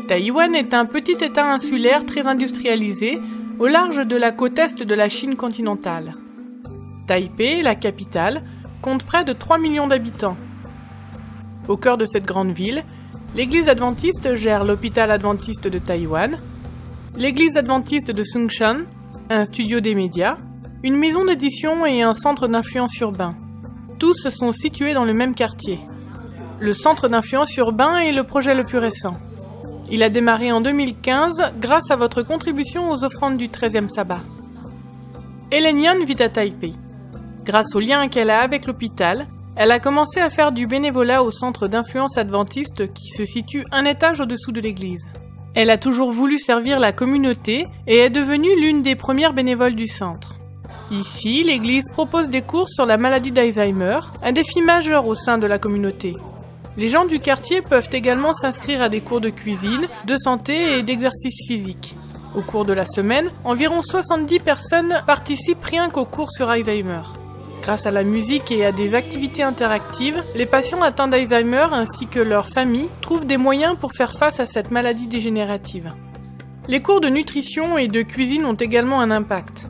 Taïwan est un petit État insulaire très industrialisé au large de la côte est de la Chine continentale. Taipei, la capitale, compte près de 3 millions d'habitants. Au cœur de cette grande ville, l'église adventiste gère l'hôpital adventiste de Taïwan, l'église adventiste de Songshan, un studio des médias, une maison d'édition et un centre d'influence urbain. Tous sont situés dans le même quartier. Le centre d'influence urbain est le projet le plus récent. Il a démarré en 2015 grâce à votre contribution aux offrandes du 13e sabbat. Hélène Yan vit à Taipei. Grâce au lien qu'elle a avec l'hôpital, elle a commencé à faire du bénévolat au centre d'influence adventiste qui se situe un étage au-dessous de l'église. Elle a toujours voulu servir la communauté et est devenue l'une des premières bénévoles du centre. Ici, l'église propose des cours sur la maladie d'Alzheimer, un défi majeur au sein de la communauté. Les gens du quartier peuvent également s'inscrire à des cours de cuisine, de santé et d'exercice physique. Au cours de la semaine, environ 70 personnes participent rien qu'aux cours sur Alzheimer. Grâce à la musique et à des activités interactives, les patients atteints d'Alzheimer ainsi que leurs familles trouvent des moyens pour faire face à cette maladie dégénérative. Les cours de nutrition et de cuisine ont également un impact.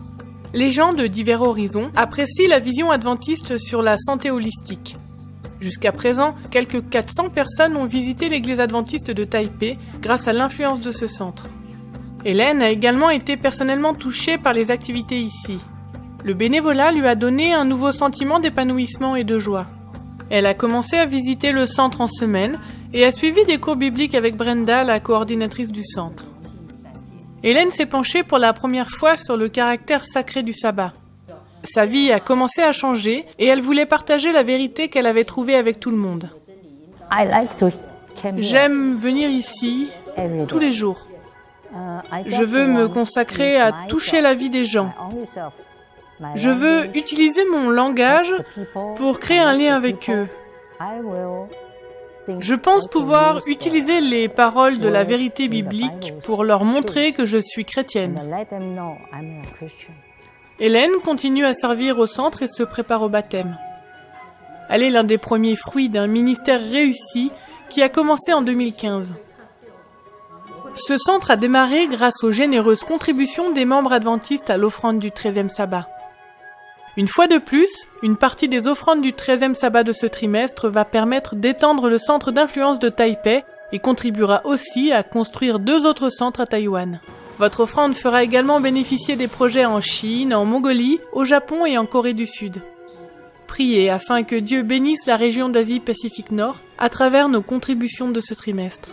Les gens de divers horizons apprécient la vision adventiste sur la santé holistique. Jusqu'à présent, quelques 400 personnes ont visité l'église adventiste de Taipei grâce à l'influence de ce centre. Hélène a également été personnellement touchée par les activités ici. Le bénévolat lui a donné un nouveau sentiment d'épanouissement et de joie. Elle a commencé à visiter le centre en semaine et a suivi des cours bibliques avec Brenda, la coordinatrice du centre. Hélène s'est penchée pour la première fois sur le caractère sacré du sabbat. Sa vie a commencé à changer et elle voulait partager la vérité qu'elle avait trouvée avec tout le monde. J'aime venir ici tous les jours. Je veux me consacrer à toucher la vie des gens. Je veux utiliser mon langage pour créer un lien avec eux. Je pense pouvoir utiliser les paroles de la vérité biblique pour leur montrer que je suis chrétienne. Hélène continue à servir au centre et se prépare au baptême. Elle est l'un des premiers fruits d'un ministère réussi qui a commencé en 2015. Ce centre a démarré grâce aux généreuses contributions des membres adventistes à l'offrande du 13e sabbat. Une fois de plus, une partie des offrandes du 13e sabbat de ce trimestre va permettre d'étendre le centre d'influence de Taipei et contribuera aussi à construire 2 autres centres à Taïwan. Votre offrande fera également bénéficier des projets en Chine, en Mongolie, au Japon et en Corée du Sud. Priez afin que Dieu bénisse la région d'Asie-Pacifique Nord à travers nos contributions de ce trimestre.